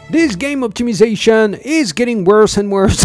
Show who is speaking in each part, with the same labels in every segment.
Speaker 1: This game optimization is getting worse and worse.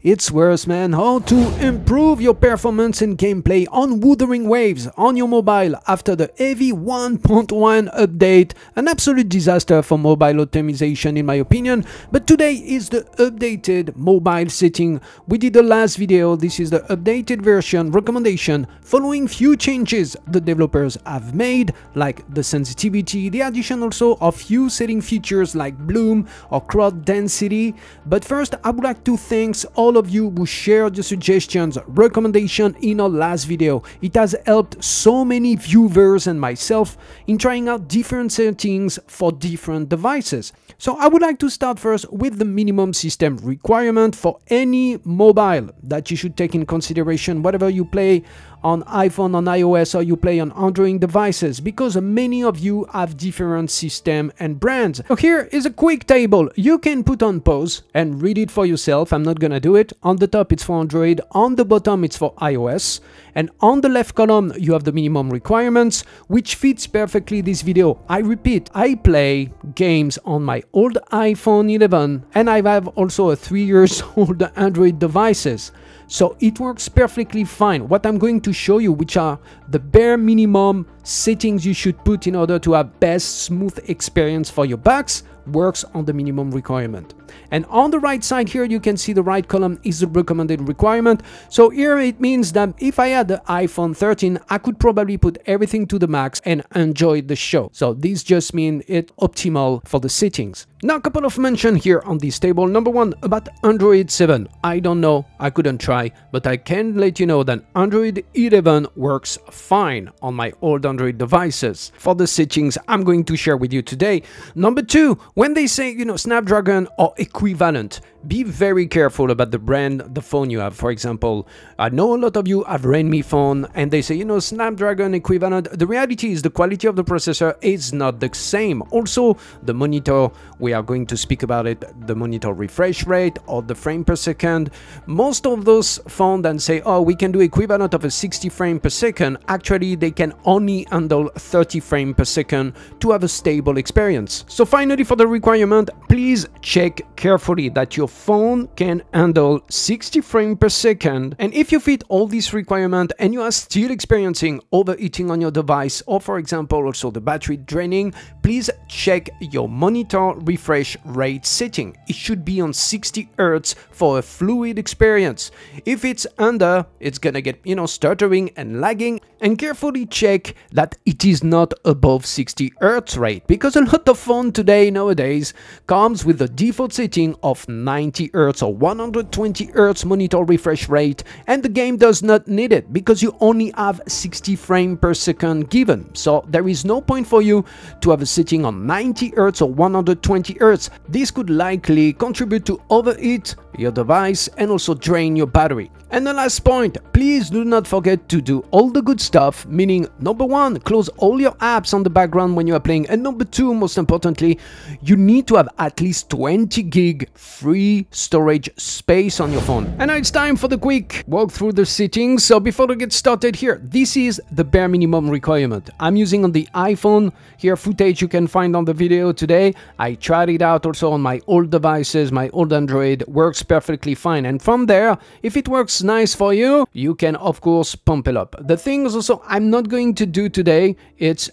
Speaker 1: It's worse, man. How to improve your performance and gameplay on Wuthering Waves on your mobile after the V.1.1 update. An absolute disaster for mobile optimization in my opinion. But today is the updated mobile setting. We did the last video. This is the updated version recommendation following few changes the developers have made, like the sensitivity, the addition also of few setting features like bloom or crowd density. But first, I would like to thank all of you who shared your suggestions, recommendation in our last video. It has helped so many viewers and myself in trying out different settings for different devices. So I would like to start first with the minimum system requirement for any mobile that you should take in consideration, whatever you play on iPhone, on iOS, or you play on Android devices, because many of you have different system and brands. So here is a quick table you can put on pause and read it for yourself. I'm not gonna do it. On the top it's for Android, on the bottom it's for iOS, and on the left column you have the minimum requirements, which fits perfectly this video. I repeat, I play games on my old iPhone 11 and I have also a 3 years old Android devices. So it works perfectly fine. What I'm going to show you, which are the bare minimum settings you should put in order to have best smooth experience for your bugs, works on the minimum requirement. And on the right side here, you can see the right column is the recommended requirement. So here it means that if I had the iPhone 13, I could probably put everything to the max and enjoy the show. So this just means it's optimal for the settings. Now a couple of mentions here on this table. Number one, about Android 7. I don't know, I couldn't try, but I can let you know that Android 11 works fine on my old Android devices for the settings I'm going to share with you today. Number two, when they say, Snapdragon or equivalent, be very careful about the brand, the phone you have. For example, I know a lot of you have Redmi phone and they say, Snapdragon equivalent. The reality is the quality of the processor is not the same. Also, the monitor, we are going to speak about it, the monitor refresh rate or the frame per second. Most of those phones that say, oh, we can do equivalent of a 60 frame per second, actually they can only handle 30 frame per second to have a stable experience. So finally, for the requirement, please check carefully that your phone can handle 60 frames per second, and if you fit all these requirements and you are still experiencing overheating on your device, or for example also the battery draining, please check your monitor refresh rate setting. It should be on 60 Hz for a fluid experience. If it's under, it's gonna get stuttering and lagging, and carefully check that it is not above 60 Hz rate, because a lot of phone today nowadays comes with the default setting of 90 Hz or 120 Hz monitor refresh rate, and the game does not need it because you only have 60 frames per second given. So there is no point for you to have a setting on 90 Hz or 120 Hz. This could likely contribute to overheat your device and also drain your battery. And the last point, please do not forget to do all the good stuff, meaning number one, close all your apps on the background when you are playing, and number two, most importantly, you need to have at least 20 gig free storage space on your phone. And now it's time for the quick walk through the settings. So before we get started here, this is the bare minimum requirement. I'm using on the iPhone here, footage you can find on the video today. I tried it out also on my old devices, my old Android, works perfectly fine. And from there, if it works nice for you, you can of course pump it up. The things also I'm not going to do today,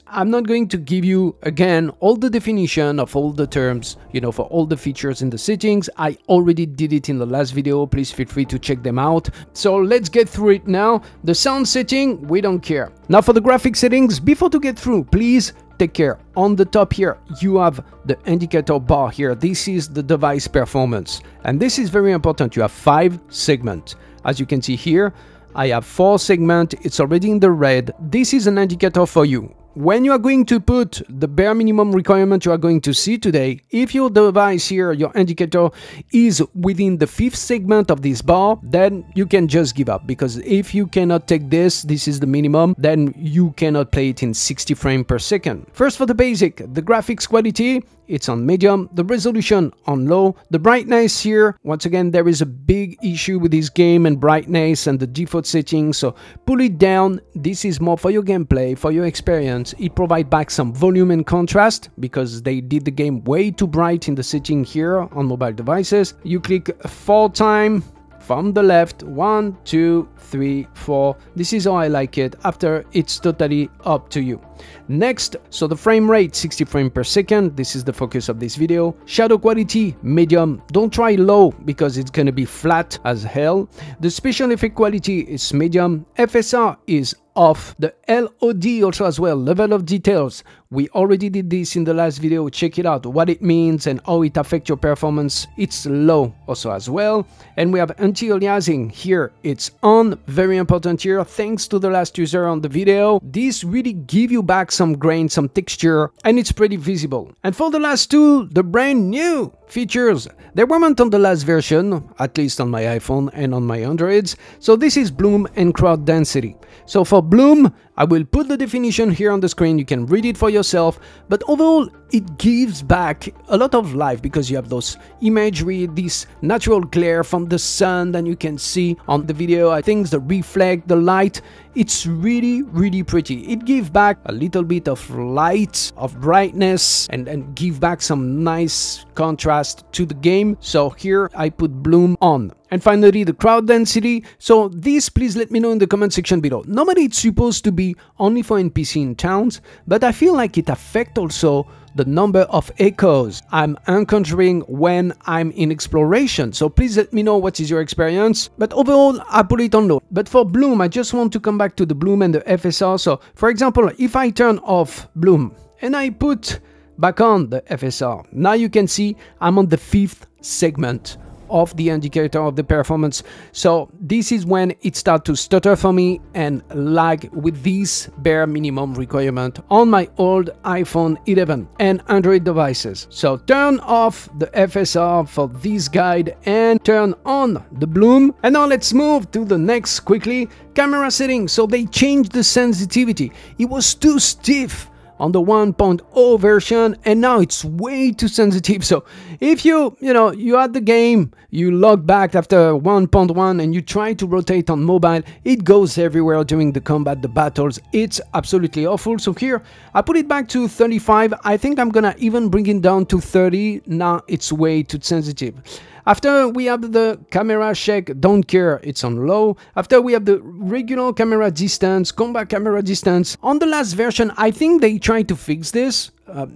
Speaker 1: I'm not going to give you again all the definition of all the terms, for all the features in the settings. I already did it in the last video. Please feel free to check them out. So let's get through it now. The sound setting, we don't care. Now for the graphic settings, before to get through, please take care. On the top here, you have the indicator bar here. This is the device performance. And this is very important. You have 5 segments. As you can see here, I have 4 segments. It's already in the red. This is an indicator for you. When you are going to put the bare minimum requirement you are going to see today, if your device here, your indicator is within the 5th segment of this bar, then you can just give up, because if you cannot take this is the minimum, then you cannot play it in 60 frames per second. First, for the basic, the graphics quality, it's on medium, the resolution on low, the brightness here, once again there is a big issue with this game and brightness and the default settings, so pull it down. This is more for your gameplay, for your experience, performance. It provides back some volume and contrast because they did the game way too bright in the setting here on mobile devices. You click 4 times from the left, 1, 2, 3, 4. This is how I like it. After, it's totally up to you. Next, so the frame rate 60 frames per second. This is the focus of this video. Shadow quality medium. Don't try low because it's gonna be flat as hell. The special effect quality is medium. FSR is off. The LOD also as well, level of details. We already did this in the last video. Check it out, what it means and how it affects your performance. It's low also as well. And we have anti-aliasing here. It's on, very important here. Thanks to the last user on the video. This really give you back some grain, some texture, and it's pretty visible. And for the last two, the brand new features. They weren't on the last version, at least on my iPhone and on my Androids. So this is bloom and crowd density. So for bloom, I will put the definition here on the screen, you can read it for yourself, but overall it gives back a lot of life because you have those imagery, this natural glare from the sun that you can see on the video. I think the reflect, the light, it's really pretty. It gives back a little bit of light, of brightness, and give back some nice contrast to the game. So here I put bloom on. And finally, the crowd density. So this, please let me know in the comment section below. Normally it's supposed to be only for NPC in towns, but I feel like it affects also the number of echoes I'm encountering when I'm in exploration. So please let me know what is your experience. But overall, I put it on low. But for bloom, I just want to come back to the bloom and the FSR. So for example, if I turn off bloom and I put back on the FSR, now you can see I'm on the 5th segment of the indicator of the performance. So this is when it starts to stutter for me and lag with this bare minimum requirement on my old iPhone 11 and Android devices. So turn off the FSR for this guide and turn on the bloom. And now let's move to the next quickly. Camera settings. So they changed the sensitivity. It was too stiff on the 1.0 version and now it's way too sensitive. So if you had the game, you log back after 1.1 and you try to rotate on mobile, it goes everywhere during the combat, the battles. It's absolutely awful. So here I put it back to 35. I think I'm gonna even bring it down to 30. Now it's way too sensitive. After we have the camera shake, don't care, it's on low. After we have the regular camera distance, combat camera distance. On the last version, I think they tried to fix this,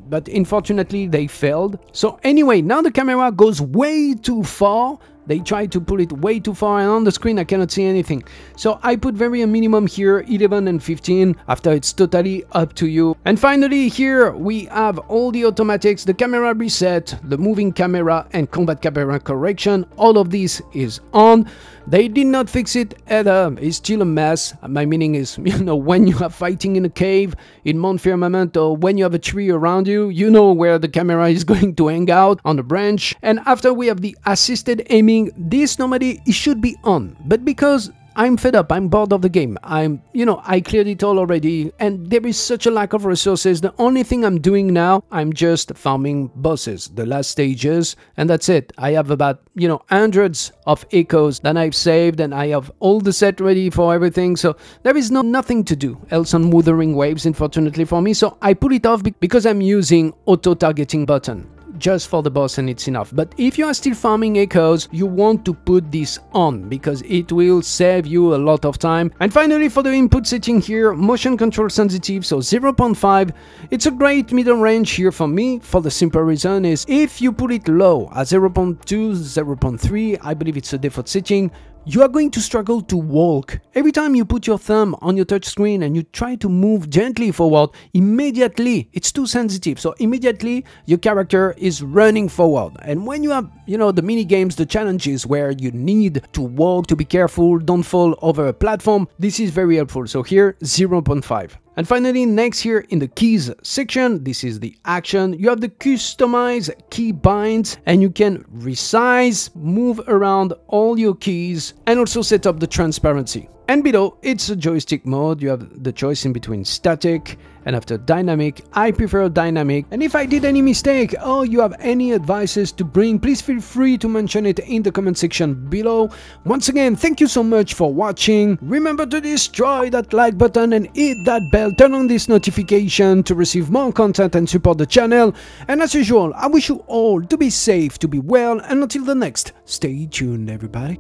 Speaker 1: but unfortunately they failed. So anyway, now the camera goes way too far. They try to put it way too far and on the screen I cannot see anything. So I put very a minimum here, 11 and 15. After it's totally up to you. And finally here we have all the automatics, the camera reset, the moving camera and combat camera correction. All of this is on. They did not fix it either. It's still a mess. My meaning is, when you are fighting in a cave in Mount Firmament or when you have a tree around you, you know where the camera is going to hang out on the branch. And after we have the assisted aiming, this normally it should be on, but because I'm fed up, I'm bored of the game, I cleared it all already and there is such a lack of resources. The only thing I'm doing now, I'm just farming bosses, the last stages, and that's it. I have about, hundreds of echoes that I've saved and I have all the set ready for everything. So there is nothing to do else on Wuthering Waves, unfortunately for me. So I put it off because I'm using auto targeting button just for the boss and it's enough. But if you are still farming echoes, you want to put this on because it will save you a lot of time. And finally, for the input setting here, motion control sensitive, so 0.5. It's a great middle range here for me, for the simple reason is if you put it low at 0.2, 0.3, I believe it's a default setting, you are going to struggle to walk. Every time you put your thumb on your touch screen and you try to move gently forward, immediately it's too sensitive. So immediately your character is running forward. And when you have, the mini games, the challenges where you need to walk, to be careful, don't fall over a platform, this is very helpful. So here, 0.5. And finally, next here in the keys section, this is the action. You have the customize key binds and you can resize, move around all your keys and also set up the transparency. And below, it's a joystick mode. You have the choice in between static and after dynamic. I prefer dynamic. And if I did any mistake or you have any advices to bring, please feel free to mention it in the comment section below. Once again, thank you so much for watching. Remember to destroy that like button and hit that bell. Turn on this notification to receive more content and support the channel. And as usual, I wish you all to be safe, to be well, and until the next, stay tuned everybody.